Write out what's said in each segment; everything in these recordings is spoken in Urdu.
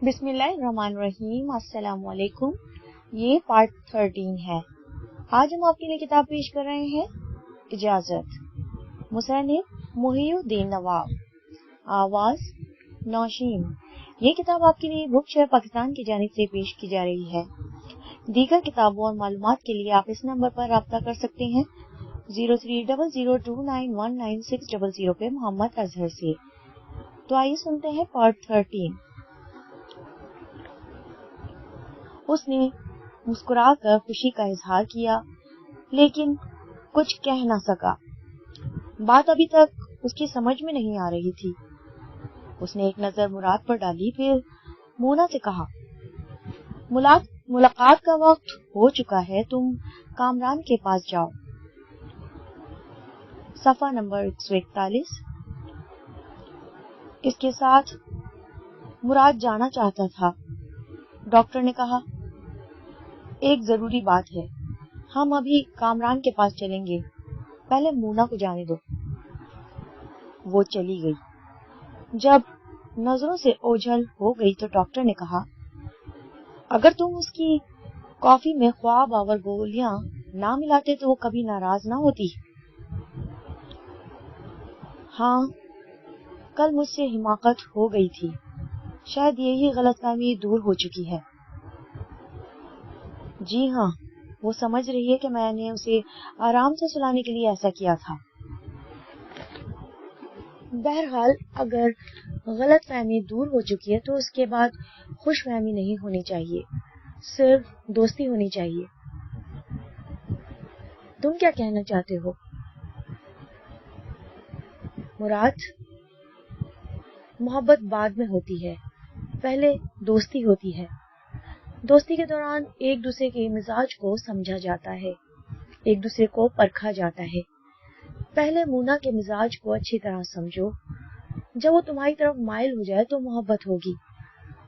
بسم اللہ الرحمن الرحیم، السلام علیکم۔ یہ پارٹ 13 ہے۔ آج ہم آپ کے لیے کتاب پیش کر رہے ہیں اجازت، مصنف محی الدین نواب، آواز نوشین۔ یہ کتاب آپ کے لیے بک شیئر پاکستان کی جانب سے پیش کی جا رہی ہے۔ دیگر کتابوں اور معلومات کے لیے آپ اس نمبر پر رابطہ کر سکتے ہیں 0300291960 پہ محمد اظہر سے۔ تو آئیے سنتے ہیں پارٹ 13۔ اس نے مسکرا کر خوشی کا اظہار کیا لیکن کچھ کہہ نہ سکا۔ بات ابھی تک اس کی سمجھ میں نہیں آ رہی تھی۔ اس نے ایک نظر مراد پر ڈالی، پھر مونا سے کہا، ملاقات کا وقت ہو چکا ہے، تم کامران کے پاس جاؤ۔ صفحہ نمبر 141۔ اس کے ساتھ مراد جانا چاہتا تھا۔ ڈاکٹر نے کہا، ایک ضروری بات ہے، ہم ابھی کامران کے پاس چلیں گے، پہلے مونا کو جانے دو۔ وہ چلی گئی۔ جب نظروں سے اوجھل ہو گئی تو ڈاکٹر نے کہا، اگر تم اس کی کافی میں خواب آور گولیاں نہ ملاتے تو وہ کبھی ناراض نہ ہوتی۔ ہاں، کل مجھ سے حماقت ہو گئی تھی، شاید یہی غلط فہمی دور ہو چکی ہے۔ جی ہاں، وہ سمجھ رہی ہے کہ میں نے اسے آرام سے سلانے کے لیے ایسا کیا تھا۔ بہرحال اگر غلط فہمی دور ہو چکی ہے تو اس کے بعد خوش فہمی نہیں ہونی چاہیے، صرف دوستی ہونی چاہیے۔ تم کیا کہنا چاہتے ہو؟ مراد، محبت بعد میں ہوتی ہے، پہلے دوستی ہوتی ہے۔ دوستی کے دوران ایک دوسرے کے مزاج کو سمجھا جاتا ہے، ایک دوسرے کو پرکھا جاتا ہے۔ پہلے مونا کے مزاج کو اچھی طرح سمجھو، جب وہ تمہاری طرف مائل ہو جائے تو محبت ہوگی،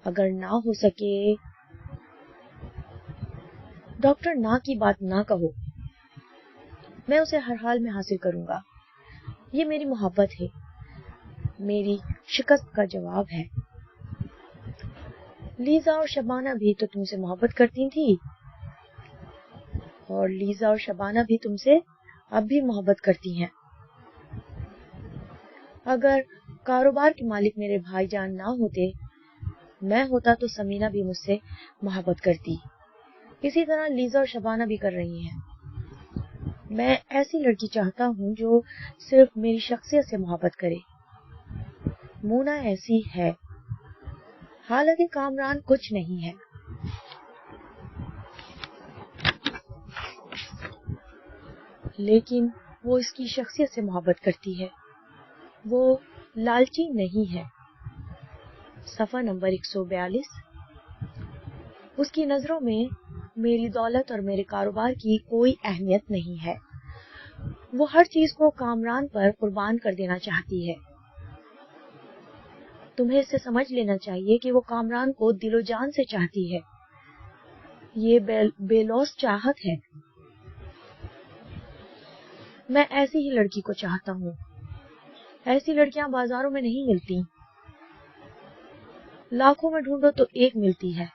اگر نہ ہو سکے۔ ڈاکٹر نہ کی بات نہ کہو، میں اسے ہر حال میں حاصل کروں گا، یہ میری محبت ہے، میری شکست کا جواب ہے۔ لیزا اور شبانہ بھی تو تم سے محبت کرتی تھی، اور لیزا اور شبانہ بھی تم سے اب بھی محبت کرتی ہیں۔ اگر کاروبار کے مالک میرے بھائی جان نہ ہوتے، میں ہوتا تو سمینہ بھی مجھ سے محبت کرتی، اسی طرح لیزا اور شبانہ بھی کر رہی ہیں۔ میں ایسی لڑکی چاہتا ہوں جو صرف میری شخصیت سے محبت کرے۔ مونا ایسی ہے، حالانکہ کامران کچھ نہیں ہے۔ لیکن وہ اس کی شخصیت سے محبت کرتی ہے، وہ لالچی نہیں ہے۔ صفحہ نمبر 142۔ اس کی نظروں میں میری دولت اور میرے کاروبار کی کوئی اہمیت نہیں ہے، وہ ہر چیز کو کامران پر قربان کر دینا چاہتی ہے۔ تمہیں اسے سمجھ لینا چاہیے کہ وہ کامران کو دل و جان سے چاہتی ہے، یہ بے لوث چاہت ہے۔ میں ایسی ہی لڑکی کو چاہتا ہوں، ایسی لڑکیاں بازاروں میں نہیں ملتی، لاکھوں میں ڈھونڈو تو ایک ملتی ہے۔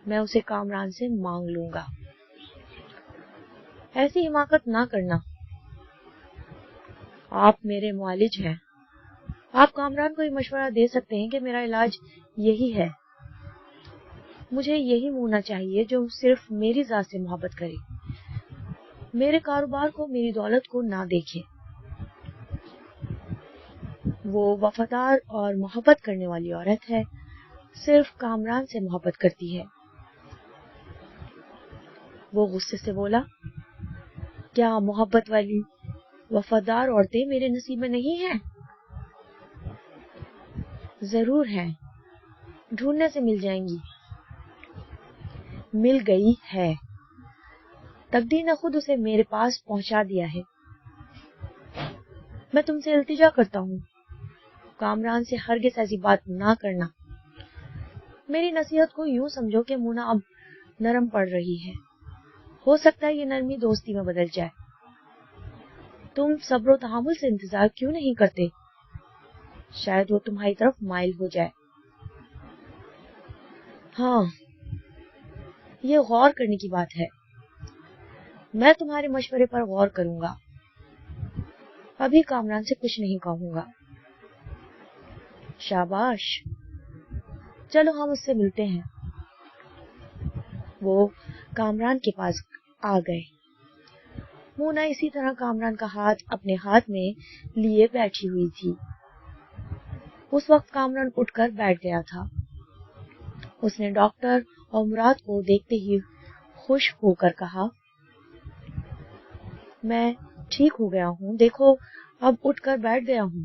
میں اسے کامران سے مانگ لوں گا۔ ایسی حماقت نہ کرنا، آپ میرے معالج ہیں، آپ کامران کو یہ مشورہ دے سکتے ہیں کہ میرا علاج یہی ہے۔ مجھے یہی مونا چاہیے جو صرف میری ذات سے محبت کرے، میرے کاروبار کو، میری دولت کو نہ دیکھے۔ وہ وفادار اور محبت کرنے والی عورت ہے، صرف کامران سے محبت کرتی ہے۔ وہ غصے سے بولا، کیا محبت والی وفادار عورتیں میرے نصیب میں نہیں ہیں؟ ضرور ہیں، ڈھونڈنے سے مل جائیں گی۔ مل گئی ہے، تقدیر نے خود اسے میرے پاس پہنچا دیا ہے۔ میں تم سے التجا کرتا ہوں، کامران سے ہرگز ایسی بات نہ کرنا۔ میری نصیحت کو یوں سمجھو کہ مونا اب نرم پڑ رہی ہے، ہو سکتا ہے یہ نرمی دوستی میں بدل جائے۔ تم صبر و تحمل سے انتظار کیوں نہیں کرتے؟ شاید وہ تمہاری طرف مائل ہو جائے۔ ہاں، یہ غور کرنے کی بات ہے. میں تمہارے مشورے پر غور کروں گا. ابھی کامران سے کچھ نہیں کہوں گا. شاباش، چلو ہم اس سے ملتے ہیں. وہ کامران کے پاس آ گئے. مونا اسی طرح کامران کا ہاتھ اپنے ہاتھ میں لیے بیٹھی ہوئی تھی. اس وقت کامران اٹھ کر بیٹھ گیا تھا. اس نے ڈاکٹر اور مراد کو دیکھتے ہی خوش ہو کر کہا، میں ٹھیک ہو گیا ہوں، دیکھو اب اٹھ کر بیٹھ گیا ہوں.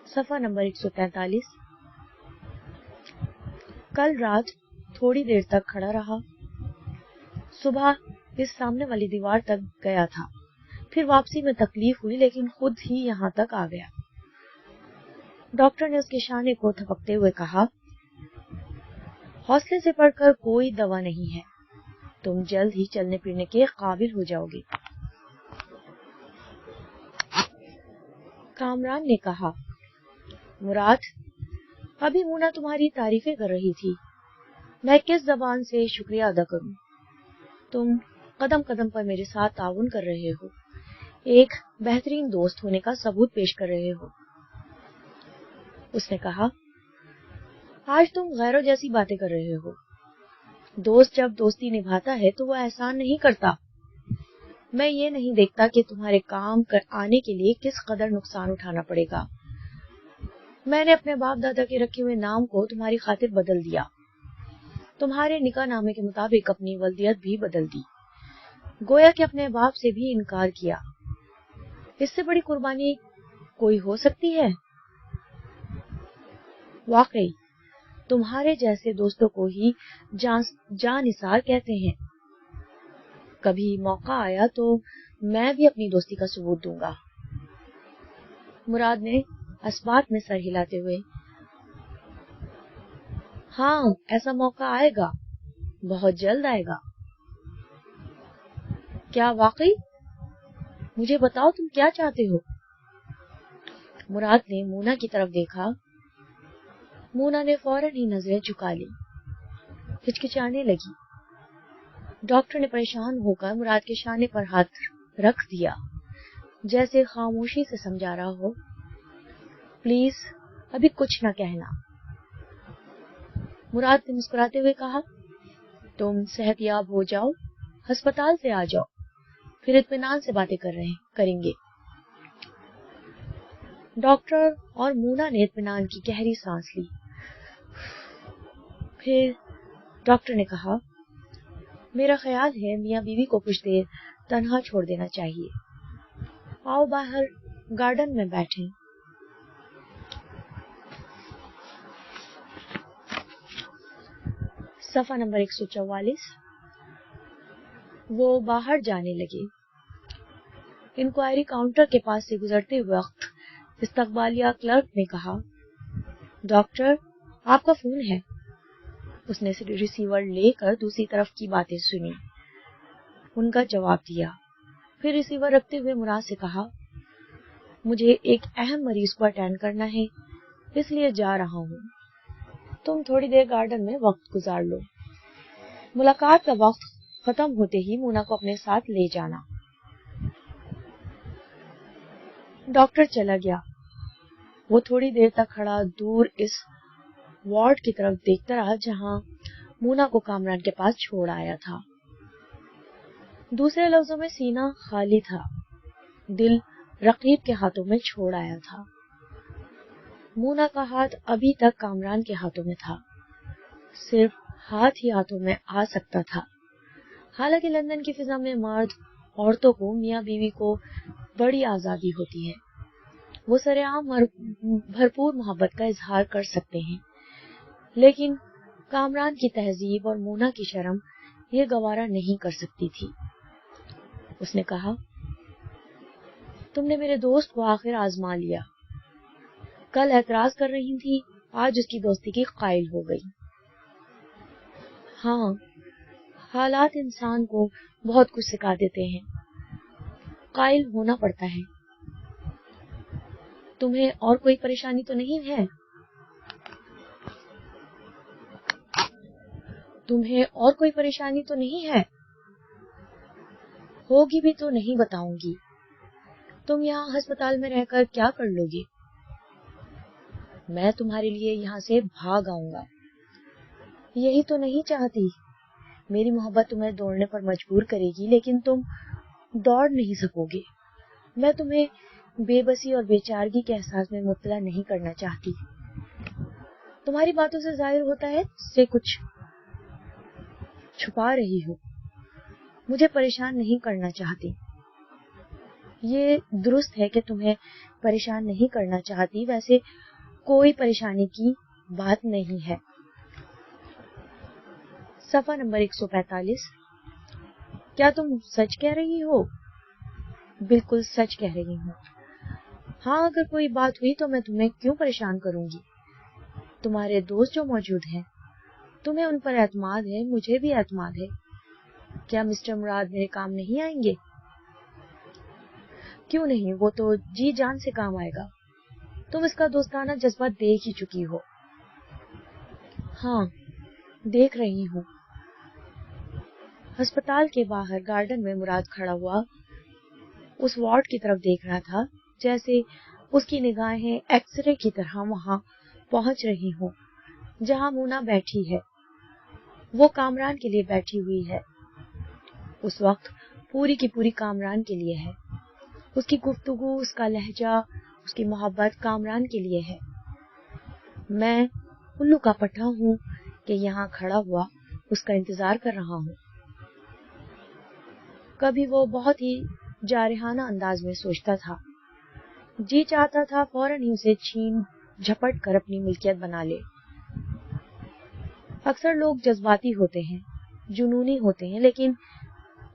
صفحہ نمبر 143. کل رات تھوڑی دیر تک کھڑا رہا. صبح اس سامنے والی دیوار تک گیا تھا. پھر واپسی میں تکلیف ہوئی لیکن خود ہی یہاں تک آ گیا. ڈاکٹر نے اس کے شانے کو تھپکتے ہوئے کہا، حوصلے سے پڑھ کر کوئی دوا نہیں ہے. تم جلد ہی چلنے پھرنے کے قابل ہو جاؤ گے. کامران نے کہا، مراد، ابھی مونا تمہاری تعریفیں کر رہی تھی. میں کس زبان سے شکریہ ادا کروں؟ تم قدم قدم پر میرے ساتھ تعاون کر رہے ہو، ایک بہترین دوست ہونے کا ثبوت پیش کر رہے ہو. اس نے کہا، آج تم غیروں جیسی باتیں کر رہے ہو. دوست جب دوستی نبھاتا ہے تو وہ احسان نہیں کرتا. میں یہ نہیں دیکھتا کہ تمہارے کام کر آنے کے لیے کس قدر نقصان اٹھانا پڑے گا. میں نے اپنے باپ دادا کے رکھے ہوئے نام کو تمہاری خاطر بدل دیا. تمہارے نکاح نامے کے مطابق اپنی ولدیت بھی بدل دی. گویا کہ اپنے باپ سے بھی انکار کیا. اس سے بڑی قربانی کوئی ہو سکتی ہے؟ واقعی تمہارے جیسے دوستوں کو ہی جان نثار کہتے ہیں. کبھی موقع آیا تو میں بھی اپنی دوستی کا ثبوت دوں گا. مراد نے اسبات میں سر ہلاتے ہوئے، ہاں ایسا موقع آئے گا، بہت جلد آئے گا. کیا واقعی؟ مجھے بتاؤ تم کیا چاہتے ہو؟ مراد نے مونا کی طرف دیکھا. مونا نے فوراً ہی نظریں جھکا لی، ہچکچانے لگی. ڈاکٹر نے پریشان ہو کر مراد کے شانے پر ہاتھ رکھ دیا، جیسے خاموشی سے سمجھا رہا ہو، پلیز ابھی کچھ نہ کہنا. مراد نے مسکراتے ہوئے کہا، تم صحت یاب ہو جاؤ، ہسپتال سے آ جاؤ، پھر اطمینان سے باتیں کریں گے. ڈاکٹر اور مونا نے اطمینان کی گہری سانس لی. پھر ڈاکٹر نے کہا، میرا خیال ہے میاں بیوی کو کچھ دیر تنہا چھوڑ دینا چاہیے. آؤ باہر گارڈن میں بیٹھیں. صفحہ نمبر 144. وہ باہر جانے لگے. انکوائری کاؤنٹر کے پاس سے گزرتے وقت استقبالیہ کلرک نے کہا، ڈاکٹر آپ کا فون ہے. اس نے ریسیور لے کر دوسری طرف کی باتیں سنی، ان کا جواب دیا، پھر ریسیور رکھتے ہوئے مراد سے کہا، مجھے ایک اہم مریض کو اٹینڈ کرنا ہے، اس لیے جا رہا ہوں. تم تھوڑی دیر گارڈن میں وقت گزار لو. ملاقات کا وقت ختم ہوتے ہی مونا کو اپنے ساتھ لے جانا. ڈاکٹر چلا گیا. وہ تھوڑی دیر تک کھڑا دور اس وارڈ کی طرف دیکھتا رہا جہاں مونا کو کامران کے پاس چھوڑ آیا تھا. دوسرے لفظوں میں سینہ خالی تھا، دل رقیب کے ہاتھوں میں چھوڑ آیا تھا. مونا کا ہاتھ ابھی تک کامران کے ہاتھوں میں تھا، صرف ہاتھ ہی ہاتھوں میں آ سکتا تھا. حالانکہ لندن کی فضا میں مرد عورتوں کو میاں بیوی کو بڑی آزادی ہوتی ہے، وہ سرعام بھرپور محبت کا اظہار کر سکتے ہیں، لیکن کامران کی تہذیب اور مونا کی شرم یہ گوارا نہیں کر سکتی تھی. اس نے کہا، تم نے میرے دوست کو آخر آزما لیا. کل اعتراض کر رہی تھی، آج اس کی دوستی کی قائل ہو گئی. ہاں، حالات انسان کو بہت کچھ سکھا دیتے ہیں، قائل ہونا پڑتا ہے. تمہیں اور کوئی پریشانی تو نہیں ہے؟ تمہیں اور کوئی پریشانی تو نہیں ہے؟ ہوگی بھی تو نہیں بتاؤں گی. تم یہاں ہسپتال میں رہ کر کیا کر لو گی؟ میں تمہارے لیے یہاں سے بھاگ آؤں گا. یہی تو نہیں چاہتی. میری محبت تمہیں دوڑنے پر مجبور کرے گی، لیکن تم دوڑ نہیں سکو گے. میں تمہیں بے بسی اور بے چارگی کے احساس میں مبتلا نہیں کرنا چاہتی. تمہاری باتوں سے ظاہر ہوتا ہے سے کچھ چھپا رہی ہو. مجھے پریشان نہیں کرنا چاہتی. یہ درست ہے کہ تمہیں پریشان نہیں کرنا چاہتی، ویسے کوئی پریشانی کی بات نہیں ہے. صفحہ نمبر 145. کیا تم سچ کہہ رہی ہو؟ بالکل سچ کہہ رہی ہوں. ہاں، اگر کوئی بات ہوئی تو میں تمہیں کیوں پریشان کروں گی؟ تمہارے دوست جو موجود ہیں، تمہیں ان پر اعتماد ہے، مجھے بھی اعتماد ہے. کیا مسٹر مراد میرے کام نہیں آئیں گے؟ کیوں نہیں، وہ تو جی جان سے کام آئے گا. تم اس کا دوستانہ جذبہ دیکھ ہی چکی ہو. ہاں، دیکھ رہی ہوں. ہسپتال کے باہر گارڈن میں مراد کھڑا ہوا اس وارڈ کی طرف دیکھ رہا تھا، جیسے اس کی نگاہیں ایکس رے کی طرح وہاں پہنچ رہی ہوں جہاں مونا بیٹھی ہے. وہ کامران کے لیے بیٹھی ہوئی ہے. اس وقت پوری کی پوری کامران کے لیے ہے. اس کی گفتگو، اس کا لہجہ، اس کی محبت کامران کے لیے ہے. میں الو کا پٹھا ہوں کہ یہاں کھڑا ہوا اس کا انتظار کر رہا ہوں. کبھی وہ بہت ہی جارحانہ انداز میں سوچتا تھا. جی چاہتا تھا فوراً ہی اسے چھین جھپٹ کر اپنی ملکیت بنا لے. اکثر لوگ جذباتی ہوتے ہیں، جنونی ہوتے ہیں، لیکن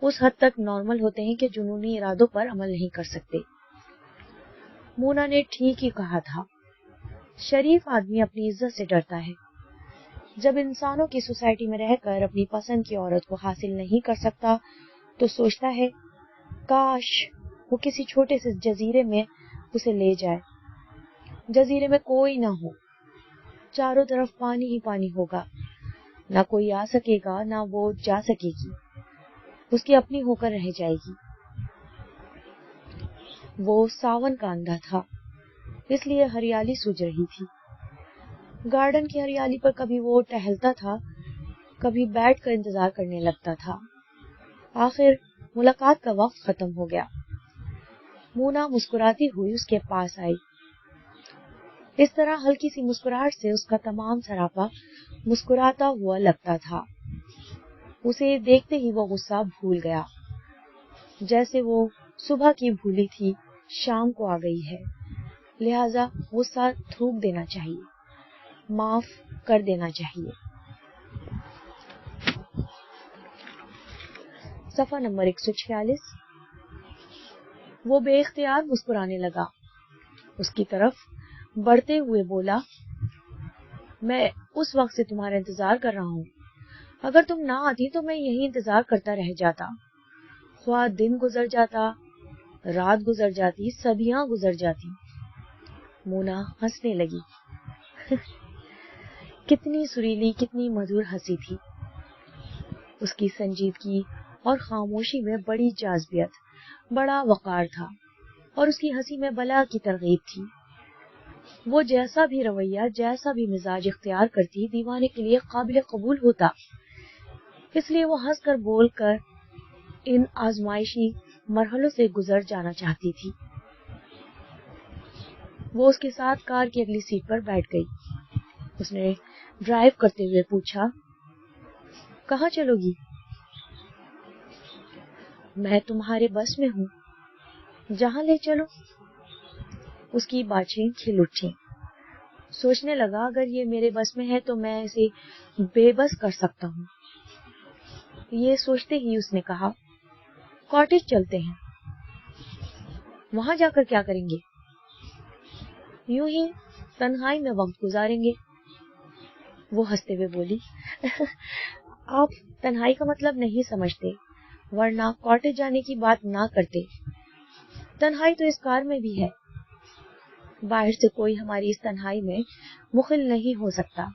اس حد تک نارمل ہوتے ہیں کہ جنونی ارادوں پر عمل نہیں کر سکتے. مونا نے ٹھیک ہی کہا تھا. شریف آدمی اپنی عزت سے ڈرتا ہے. جب انسانوں کی سوسائٹی میں رہ کر اپنی پسند کی عورت کو حاصل نہیں کر سکتا تو سوچتا ہے کاش وہ کسی چھوٹے سے جزیرے میں اسے لے جائے. جزیرے میں کوئی نہ ہو، چاروں طرف پانی ہی پانی ہوگا. نہ کوئی آ سکے گا، نہ وہ جا سکے گی. اس کی اپنی ہو کر رہ جائے گی. وہ ساون کا اندھا تھا، اس لیے ہریالی سوج رہی تھی. گارڈن کی ہریالی پر کبھی وہ ٹہلتا تھا، کبھی بیٹھ کر انتظار کرنے لگتا تھا. آخر ملاقات کا وقت ختم ہو گیا. مونا مسکراتی ہوئی اس کے پاس آئی. اس طرح ہلکی سی مسکراہٹ سے اس کا تمام سراپا مسکراتا ہوا لگتا تھا. اسے دیکھتے ہی وہ غصہ بھول گیا. جیسے وہ صبح کی بھولی تھی شام کو آ گئی ہے، لہذا غصہ تھوک دینا چاہیے، معاف کر دینا چاہیے. صفحہ نمبر 146. وہ بے اختیار مسکرانے لگا. اس کی طرف بڑھتے ہوئے بولا، میں اس وقت سے تمہارا انتظار کر رہا ہوں. اگر تم نہ آتی تو میں یہی انتظار کرتا رہ جاتا. خواہ دن گزر جاتا، رات گزر جاتی، صدیاں گزر جاتی. مونا ہنسنے لگی. کتنی سریلی، کتنی مدھر ہنسی تھی. اس کی سنجیدگی اور خاموشی میں بڑی جاذبیت، بڑا وقار تھا، اور اس کی ہنسی میں بلا کی ترغیب تھی. وہ جیسا بھی رویہ، جیسا بھی مزاج اختیار کرتی، دیوانے کے لیے قابل قبول ہوتا. اس لیے وہ ہنس کر بول کر ان آزمائشی مرحلوں سے گزر جانا چاہتی تھی. وہ اس کے ساتھ کار کی اگلی سیٹ پر بیٹھ گئی. اس نے ڈرائیو کرتے ہوئے پوچھا، کہاں چلو گی؟ میں تمہارے بس میں ہوں، جہاں لے چلو. اس کی باتیں کھل اٹھی. سوچنے لگا اگر یہ میرے بس میں ہے تو میں اسے بے بس کر سکتا ہوں. یہ سوچتے ہی اس نے کہا، کاٹیج چلتے ہیں. وہاں جا کر کیا کریں گے؟ یوں ہی تنہائی میں وقت گزاریں گے. وہ ہنستے ہوئے بولی، آپ تنہائی کا مطلب نہیں سمجھتے، ورنہ کاٹیج جانے کی بات نہ کرتے. تنہائی تو اس کار میں بھی ہے. باہر سے کوئی ہماری اس تنہائی میں مخل نہیں ہو سکتا.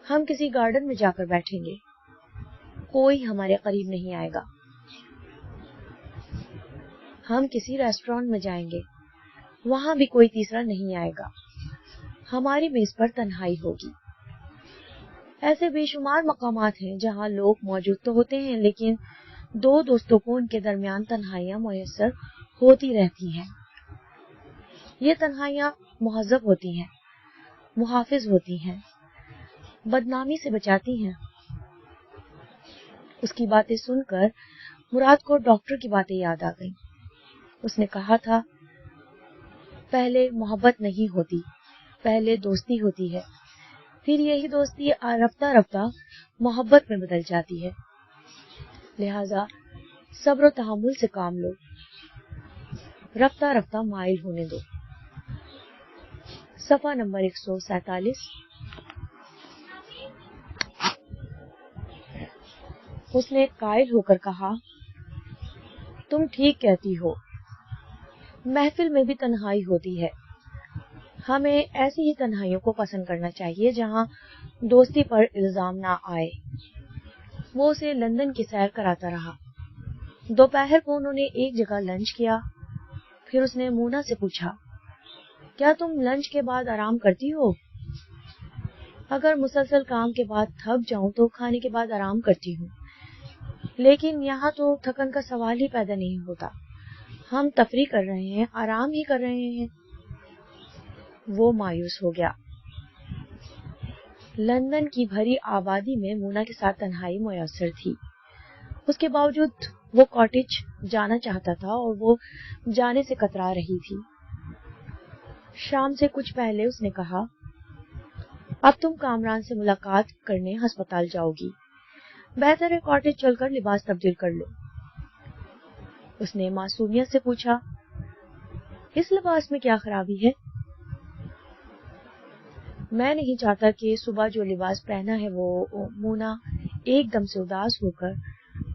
ہم کسی گارڈن میں جا کر بیٹھیں گے، کوئی ہمارے قریب نہیں آئے گا۔ ہم کسی ریسٹورانٹ میں جائیں گے، وہاں بھی کوئی تیسرا نہیں آئے گا، ہماری میز پر تنہائی ہوگی۔ ایسے بے شمار مقامات ہیں جہاں لوگ موجود تو ہوتے ہیں، لیکن دو دوستوں کو ان کے درمیان تنہائیاں میسر ہوتی رہتی ہیں۔ یہ تنہائیاں مہذب ہوتی ہیں، محافظ ہوتی ہیں، بدنامی سے بچاتی ہیں۔ اس کی باتیں سن کر مراد کو ڈاکٹر کی باتیں یاد آ گئیں۔ اس نے کہا تھا، پہلے محبت نہیں ہوتی، پہلے دوستی ہوتی ہے، پھر یہی دوستی رفتہ رفتہ محبت میں بدل جاتی ہے۔ لہذا صبر و تحمل سے کام لو، رفتہ رفتہ مائل ہونے دو۔ صفحہ نمبر 147۔ اس نے قائل ہو کر کہا، تم ٹھیک کہتی ہو، محفل میں بھی تنہائی ہوتی ہے۔ ہمیں ایسی ہی تنہائیوں کو پسند کرنا چاہیے جہاں دوستی پر الزام نہ آئے۔ وہ اسے لندن کی سیر کراتا رہا۔ دوپہر کو انہوں نے ایک جگہ لنچ کیا۔ پھر اس نے مونا سے پوچھا، کیا تم لنچ کے بعد آرام کرتی ہو؟ اگر مسلسل کام کے بعد تھک جاؤں تو کھانے کے بعد آرام کرتی ہوں، لیکن یہاں تو تھکن کا سوال ہی پیدا نہیں ہوتا، ہم تفریح کر رہے ہیں، آرام ہی کر رہے ہیں۔ وہ مایوس ہو گیا۔ لندن کی بھری آبادی میں مونا کے ساتھ تنہائی میسر تھی، اس کے باوجود وہ کاٹیج جانا چاہتا تھا اور وہ جانے سے کترا رہی تھی۔ شام سے کچھ پہلے اس نے کہا، اب تم کامران سے ملاقات کرنے ہسپتال جاؤ گی، بہتر ہے کاٹیج چل کر لباس تبدیل کر لو۔ اس نے معصومیت سے پوچھا، اس لباس میں کیا خرابی ہے؟ میں نہیں چاہتا کہ صبح جو لباس پہنا ہے وہ مونا ایک دم سے اداس ہو کر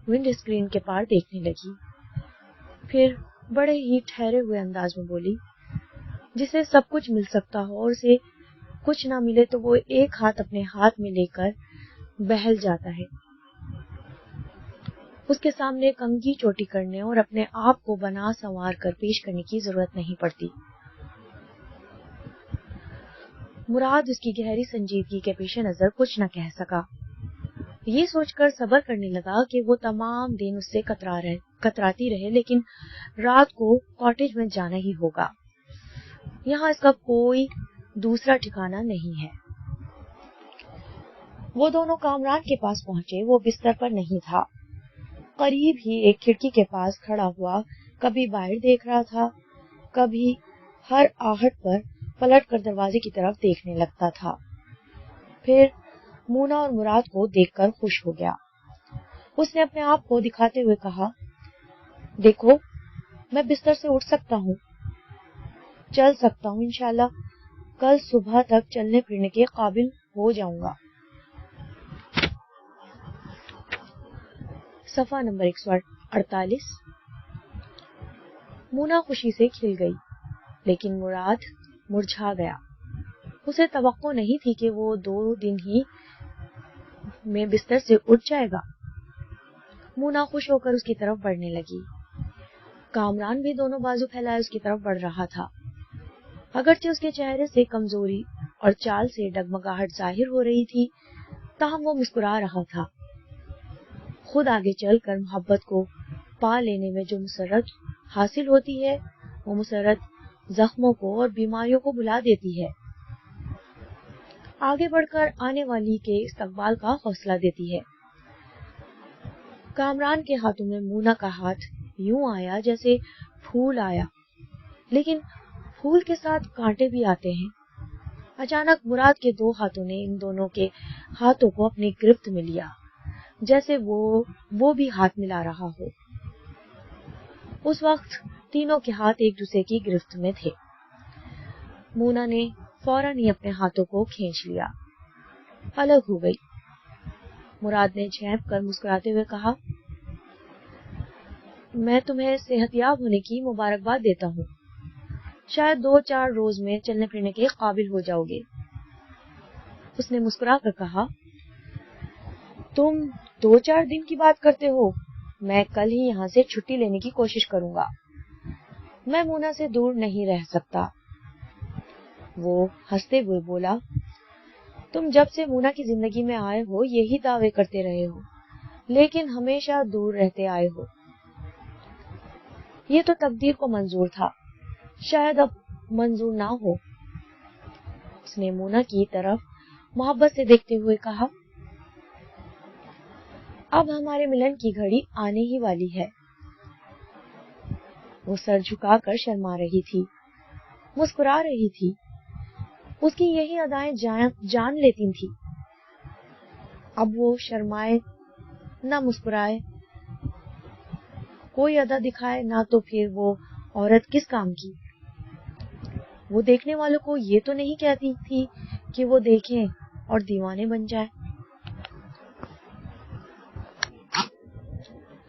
ونڈ اسکرین کے پار دیکھنے لگی۔ پھر بڑے ہی ٹھہرے ہوئے انداز میں بولی، جسے سب کچھ مل سکتا ہو اور اسے کچھ نہ ملے تو وہ ایک ہاتھ اپنے ہاتھ میں لے کر بہل جاتا ہے۔ اس کے سامنے کنگھی چوٹی کرنے اور اپنے آپ کو بنا سنوار کر پیش کرنے کی ضرورت نہیں پڑتی۔ مراد اس کی گہری سنجیدگی کے پیش نظر کچھ نہ کہہ سکا۔ یہ سوچ کر صبر کرنے لگا کہ وہ تمام دن اس سے کتراتی رہے، لیکن رات کو کاٹیج میں جانا ہی ہوگا، یہاں اس کا کوئی دوسرا ٹھکانہ نہیں ہے۔ وہ دونوں کامران کے پاس پہنچے۔ وہ بستر پر نہیں تھا، قریب ہی ایک کھڑکی کے پاس کھڑا ہوا کبھی باہر دیکھ رہا تھا، کبھی ہر آہٹ پر پلٹ کر دروازے کی طرف دیکھنے لگتا تھا۔ پھر مونا اور مراد کو دیکھ کر خوش ہو گیا۔ اس نے اپنے آپ کو دکھاتے ہوئے کہا، دیکھو میں بستر سے اٹھ سکتا ہوں، چل سکتا ہوں، انشاءاللہ کل صبح تک چلنے پھرنے کے قابل ہو جاؤں گا۔ صفحہ نمبر 148۔ مونا خوشی سے کھل گئی، لیکن مراد مرجھا گیا۔ اسے توقع نہیں تھی کہ وہ 2 دن ہی میں بستر سے اٹھ جائے گا۔ مونا خوش ہو کر اس کی طرف بڑھنے لگی۔ کامران بھی دونوں بازو پھیلائے اس کی طرف بڑھ رہا تھا۔ اگرچہ اس کے چہرے سے کمزوری اور چال سے ڈگمگاہٹ ظاہر ہو رہی تھی، تاہم وہ مسکرا رہا تھا۔ خود آگے چل کر محبت کو پا لینے میں جو مسرت حاصل ہوتی ہے، وہ مسرت زخموں کو اور بیماریوں کو بھلا دیتی ہے، آگے بڑھ کر آنے والی کے استقبال کا حوصلہ دیتی ہے۔ کامران کے ہاتھوں میں مونا کا ہاتھ یوں آیا جیسے پھول آیا، لیکن پھول کے ساتھ کانٹے بھی آتے ہیں۔ اچانک مراد کے 2 ہاتھوں نے ان دونوں کے ہاتھوں کو اپنی گرفت میں لیا، جیسے وہ بھی ہاتھ ملا رہا ہو۔ اس وقت تینوں کے ہاتھ ایک دوسرے کی گرفت میں تھے۔ مونا نے فوراً ہی اپنے ہاتھوں کو کھینچ لیا، الگ ہو گئی۔ مراد نے جھینپ کر مسکراتے ہوئے کہا، میں تمہیں صحت یاب ہونے کی مبارکباد دیتا ہوں، شاید 2-4 روز میں چلنے پھرنے کے قابل ہو جاؤ گے۔ اس نے مسکرا کر کہا، تم 2-4 دن کی بات کرتے ہو؟ میں کل ہی یہاں سے چھٹی لینے کی کوشش کروں گا، میں مونا سے دور نہیں رہ سکتا۔ وہ ہنستے ہوئے بولا، تم جب سے مونا کی زندگی میں آئے ہو یہی دعوے کرتے رہے ہو، لیکن ہمیشہ دور رہتے آئے ہو۔ یہ تو تقدیر کو منظور تھا، شاید اب منظور نہ ہو۔ اس نے مونا کی طرف محبت سے دیکھتے ہوئے کہا، اب ہمارے ملن کی گھڑی آنے ہی والی ہے۔ وہ سر جھکا کر شرما رہی تھی، مسکرا رہی تھی۔ اس کی یہی ادائیں جان لیتی تھی۔ اب وہ شرمائے نہ مسکرائے، کوئی ادا دکھائے نہ، تو پھر وہ عورت کس کام کی؟ وہ دیکھنے والوں کو یہ تو نہیں کہتی تھی کہ وہ دیکھیں اور دیوانے بن جائے۔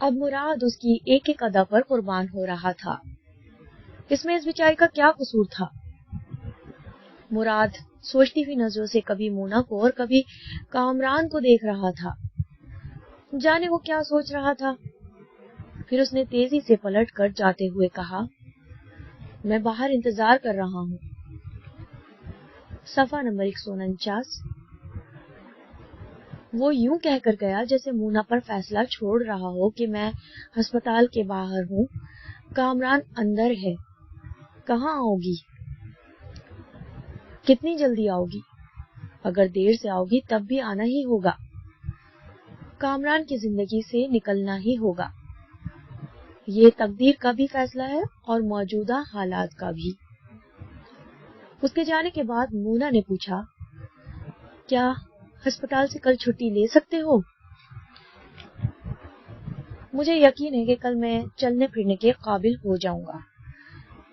اب مراد اس کی ایک ایک ادا پر قربان ہو رہا تھا۔ اس میں اس بیچاری کا کیا قصور تھا؟ مراد سوچتی ہوئی نظروں سے کبھی مونا کو اور کبھی کامران کو دیکھ رہا تھا، جانے وہ کیا سوچ رہا تھا۔ پھر اس نے تیزی سے پلٹ کر جاتے ہوئے کہا، میں باہر انتظار کر رہا ہوں۔ صفحہ نمبر 149۔ وہ یوں کہہ کر گیا جیسے مونا پر فیصلہ چھوڑ رہا ہو کہ میں ہسپتال کے باہر ہوں، کامران اندر ہے۔ کہاں آؤ گی؟ کتنی جلدی آؤ گی؟ اگر دیر سے آؤ گی تب بھی آنا ہی ہوگا، کامران کی زندگی سے نکلنا ہی ہوگا۔ یہ تقدیر کا بھی فیصلہ ہے اور موجودہ حالات کا بھی۔ اس کے جانے کے بعد مونا نے پوچھا، کیا ہسپتال سے کل چھٹی لے سکتے ہو؟ مجھے یقین ہے کہ کل میں چلنے پھرنے کے قابل ہو جاؤں گا،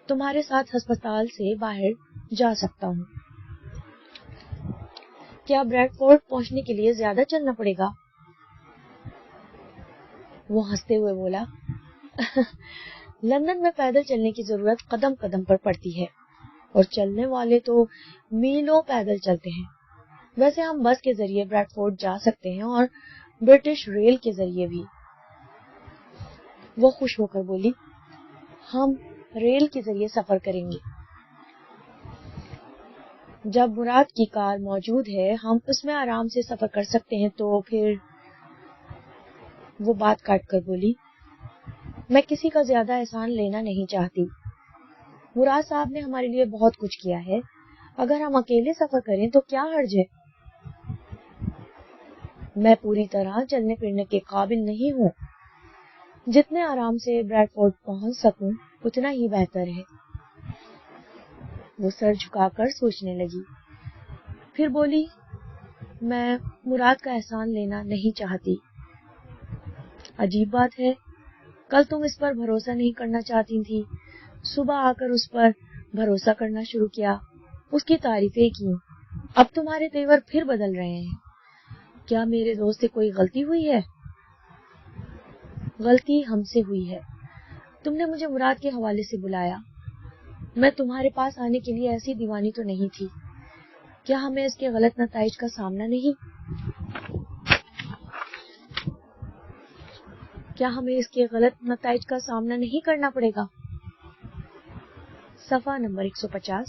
تمہارے ساتھ ہسپتال سے باہر جا سکتا ہوں۔ کیا بریڈ فورڈ پہنچنے کے لیے زیادہ چلنا پڑے گا؟ وہ ہنستے ہوئے بولا، لندن میں پیدل چلنے کی ضرورت قدم قدم پر پڑتی ہے، اور چلنے والے تو میلوں پیدل چلتے ہیں۔ ویسے ہم بس کے ذریعے بریڈ فورڈ جا سکتے ہیں اور برٹش ریل کے ذریعے بھی۔ وہ خوش ہو کر بولی، ہم ریل کے ذریعے سفر کریں گے۔ جب مراد کی کار موجود ہے ہم اس میں آرام سے سفر کر سکتے ہیں، تو پھر وہ بات کاٹ کر بولی، میں کسی کا زیادہ احسان لینا نہیں چاہتی۔ مراد صاحب نے ہمارے لیے بہت کچھ کیا ہے، اگر ہم اکیلے سفر کریں تو کیا حرج ہے؟ میں پوری طرح چلنے پھرنے کے قابل نہیں ہوں، جتنے آرام سے بریڈ فورڈ پہنچ سکوں اتنا ہی بہتر ہے۔ وہ سر جھکا کر سوچنے لگی، پھر بولی، میں مراد کا احسان لینا نہیں چاہتی۔ عجیب بات ہے، کل تم اس پر بھروسہ نہیں کرنا چاہتی تھی، صبح آ کر اس پر بھروسہ کرنا شروع کیا، اس کی تعریفیں کی، اب تمہارے تیور پھر بدل رہے ہیں۔ کیا میرے دوست سے کوئی غلطی ہوئی ہے؟ غلطی ہم سے ہوئی ہے، تم نے مجھے مراد کے حوالے سے بلایا، میں تمہارے پاس آنے کے لیے ایسی دیوانی تو نہیں تھی۔ کیا ہمیں اس کے غلط نتائج کا سامنا نہیں کرنا پڑے گا؟ صفحہ نمبر 150۔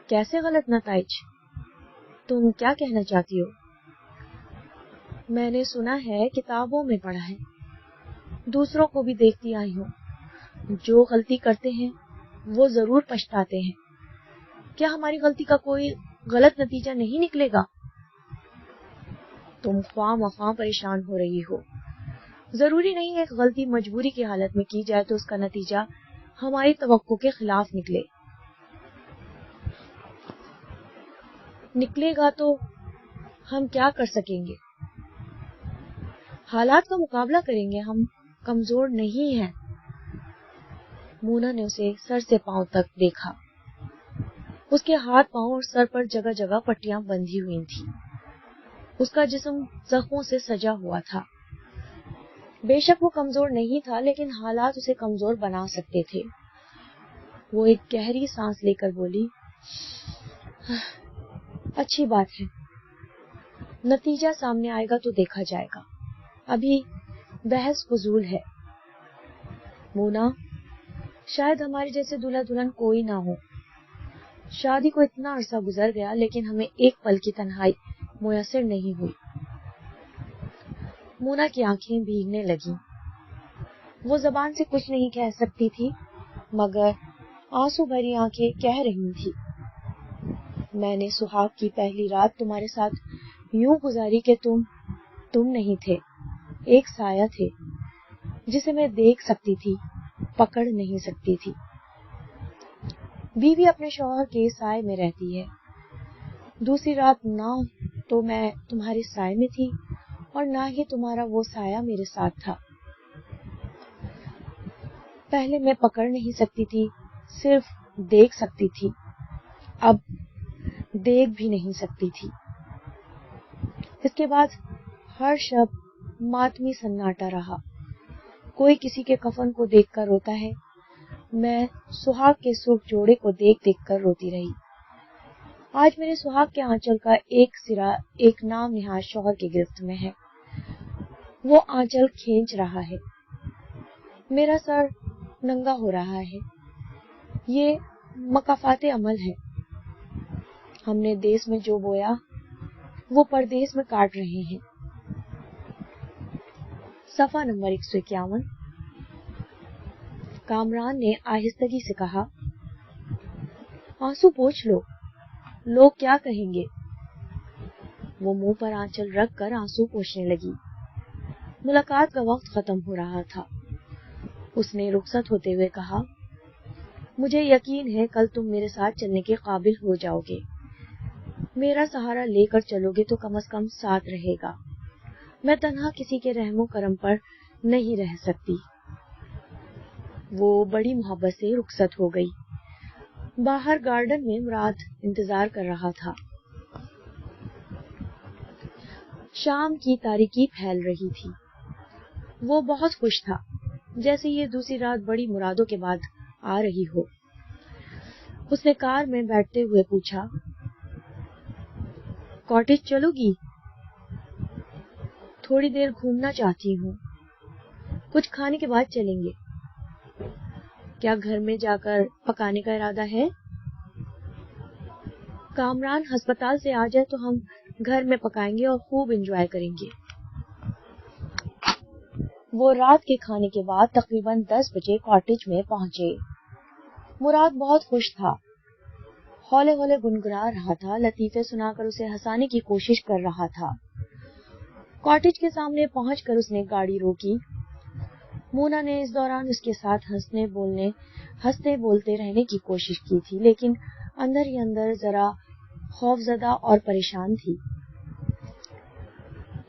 کیسے غلط نتائج؟ تم کیا کہنا چاہتی ہو؟ میں نے سنا ہے، کتابوں میں پڑھا ہے، دوسروں کو بھی دیکھتی آئی ہوں، جو غلطی کرتے ہیں وہ ضرور پچھتاتے ہیں۔ کیا ہماری غلطی کا کوئی غلط نتیجہ نہیں نکلے گا؟ تم خواہ مخواہ پریشان ہو رہی ہو، ضروری نہیں ایک غلطی مجبوری کی حالت میں کی جائے تو اس کا نتیجہ ہماری توقع کے خلاف نکلے گا تو ہم کیا کر سکیں گے؟ حالات کا مقابلہ کریں گے، ہم کمزور نہیں ہیں۔ مونا نے اسے سر سے پاؤں تک دیکھا، اس کے ہاتھ پاؤں اور سر پر جگہ جگہ پٹیاں بندھی ہوئی تھی، اس کا جسم زخموں سے سجا ہوا تھا۔ بے شک وہ کمزور نہیں تھا، لیکن حالات اسے کمزور بنا سکتے تھے۔ وہ ایک گہری سانس لے کر بولی، اچھی بات ہے، نتیجہ سامنے آئے گا تو دیکھا جائے گا، ابھی بحث فضول ہے۔ مونا، شاید ہمارے جیسے دلہا دلہن کوئی نہ ہو۔ شادی کو اتنا عرصہ گزر گیا لیکن ہمیں ایک پل کی تنہائی میسر نہیں ہوئی۔ مونا کی آنکھیں بھیگنے لگیں۔ وہ زبان سے کچھ نہیں کہہ سکتی تھی مگر آنسو بھری آنکھیں کہہ رہی تھی، میں نے سہاگ کی پہلی رات تمہارے ساتھ یوں گزاری کہ تم نہیں تھے، ایک سایہ تھے جسے میں دیکھ سکتی تھی، پکڑ نہیں سکتی تھی۔ بیوی اپنے شوہر کے سائے میں رہتی ہے۔ دوسری رات نہ تو میں تمہارے سائے میں تھی اور نہ ہی تمہارا وہ سایہ میرے ساتھ تھا۔ پہلے میں پکڑ نہیں سکتی تھی، صرف دیکھ سکتی تھی، اب دیکھ بھی نہیں سکتی تھی۔ اس کے بعد ہر شب ماتمی سناٹا رہا، کوئی کسی کے کفن کو دیکھ کر روتا ہے، میں سہاگ کے سرخ جوڑے کو دیکھ کر روتی رہی۔ آج میرے سہاگ کے آنچل کا ایک سرا ایک نام نہاد شوہر کی گرفت میں ہے، وہ آنچل کھینچ رہا ہے، میرا سر ننگا ہو رہا ہے۔ یہ مکافات عمل ہے، ہم نے دیس میں جو بویا وہ پردیس میں کاٹ رہے ہیں۔ صفحہ نمبر 151۔ کامران نے آہستگی سے کہا، آنسو پوچھ لو، لوگ کیا کہیں گے؟ وہ منہ پر آنچل رکھ کر آنسو پوچھنے لگی۔ ملاقات کا وقت ختم ہو رہا تھا۔ اس نے رخصت ہوتے ہوئے کہا، مجھے یقین ہے کل تم میرے ساتھ چلنے کے قابل ہو جاؤ گے، میرا سہارا لے کر چلو گے تو کم از کم ساتھ رہے گا، میں تنہا کسی کے رحم و کرم پر نہیں رہ سکتی۔ وہ بڑی محبت سے رخصت ہو گئی۔ باہر گارڈن میں مراد انتظار کر رہا تھا۔ شام کی تاریکی پھیل رہی تھی۔ وہ بہت خوش تھا، جیسے یہ دوسری رات بڑی مرادوں کے بعد آ رہی ہو۔ اس نے کار میں بیٹھتے ہوئے پوچھا، کاٹیج چلو گی؟ تھوڑی دیر گھومنا چاہتی ہوں، کچھ کھانے کے بعد چلیں گے۔ کیا گھر میں جا کر پکانے کا ارادہ ہے؟ کامران ہسپتال سے آ جائے تو ہم گھر میں پکائیں گے اور خوب انجوائے کریں گے۔ وہ رات کے کھانے کے بعد تقریباً 10 بجے کاٹیج میں پہنچے۔ مراد بہت خوش تھا، ہولے ہولے گنگنا رہا تھا، لطیفے سنا کر اسے ہنسانے کی کوشش کر رہا تھا۔ کاٹیج کے سامنے پہنچ کر اس نے گاڑی روکی۔ مونا نے اس دوران اس کے ساتھ ہنستے بولتے رہنے کی کوشش کی تھی، لیکن اندر ہی اندر ذرا خوفزدہ اور پریشان تھی۔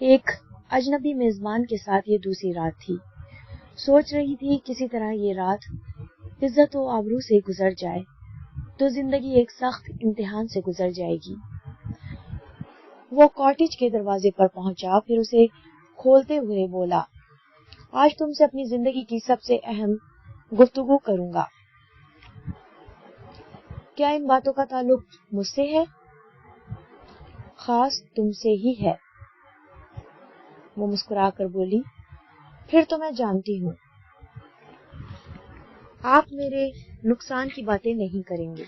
ایک اجنبی میزبان کے ساتھ یہ دوسری رات تھی۔ سوچ رہی تھی کسی طرح یہ رات عزت و آبرو سے گزر جائے تو زندگی ایک سخت امتحان سے گزر جائے گی۔ وہ کاٹیج کے دروازے پر پہنچا، پھر اسے کھولتے ہوئے بولا، آج تم سے اپنی زندگی کی سب سے اہم گفتگو کروں گا۔ کیا ان باتوں کا تعلق مجھ سے ہے؟ خاص تم سے ہی ہے۔ وہ مسکرا کر بولی، پھر تو میں جانتی ہوں آپ میرے نقصان کی باتیں نہیں کریں گے۔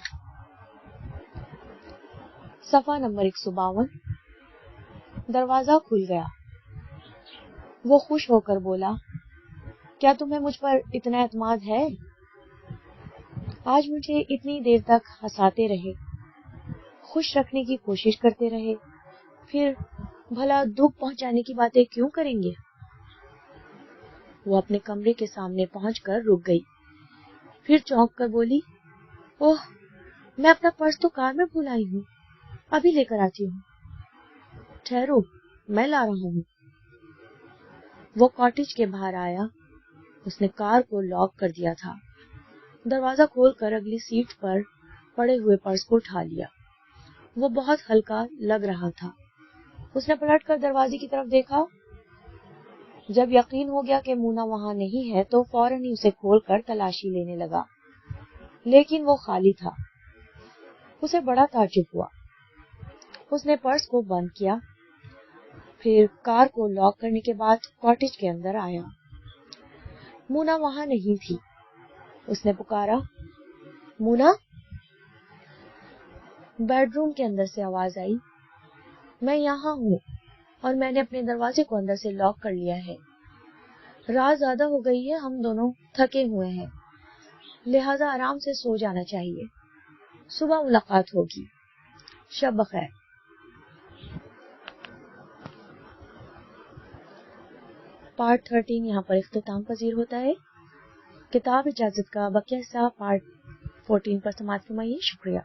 صفحہ نمبر 152۔ دروازہ کھل گیا۔ وہ خوش ہو کر بولا، کیا تمہیں مجھ پر اتنا اعتماد ہے؟ آج مجھے اتنی دیر تک ہنساتے رہے، خوش رکھنے کی کوشش کرتے رہے، پھر بھلا دکھ پہنچانے کی باتیں کیوں کریں گے؟ وہ اپنے کمرے کے سامنے پہنچ کر رک گئی، پھر چونک کر بولی، اوہ، میں اپنا پرس تو کار میں بھول آئی ہوں، ابھی لے کر آتی ہوں۔ ٹھہرو، میں لا رہا ہوں۔ وہ کاٹیج کے باہر آیا۔ اس نے کار کو لاک کر دیا تھا۔ دروازہ کھول کر اگلی سیٹ پر پڑے ہوئے پرس کو اٹھا لیا۔ وہ بہت ہلکا لگ رہا تھا۔ اس نے پلٹ کر دروازے کی طرف دیکھا۔ جب یقین ہو گیا کہ مونا وہاں نہیں ہے تو فوراً ہی اسے کھول کر تلاشی لینے لگا، لیکن وہ خالی تھا۔ اسے بڑا تعجب ہوا۔ اس نے پرس کو بند کیا، پھر کار کو لاک کرنے کے بعد کاٹیج کے اندر آیا۔ مونا وہاں نہیں تھی۔ اس نے پکارا، مونا؟ بیڈ روم کے اندر سے آواز آئی، میں یہاں ہوں اور میں نے اپنے دروازے کو اندر سے لاک کر لیا ہے۔ رات زیادہ ہو گئی ہے، ہم دونوں تھکے ہوئے ہیں، لہذا آرام سے سو جانا چاہیے، صبح ملاقات ہوگی، شب بخیر۔ پارٹ 13 یہاں پر اختتام پذیر ہوتا ہے۔ کتاب اجازت کا بقیہ حصہ پارٹ 14 پر سماعت فرمائیے۔ شکریہ۔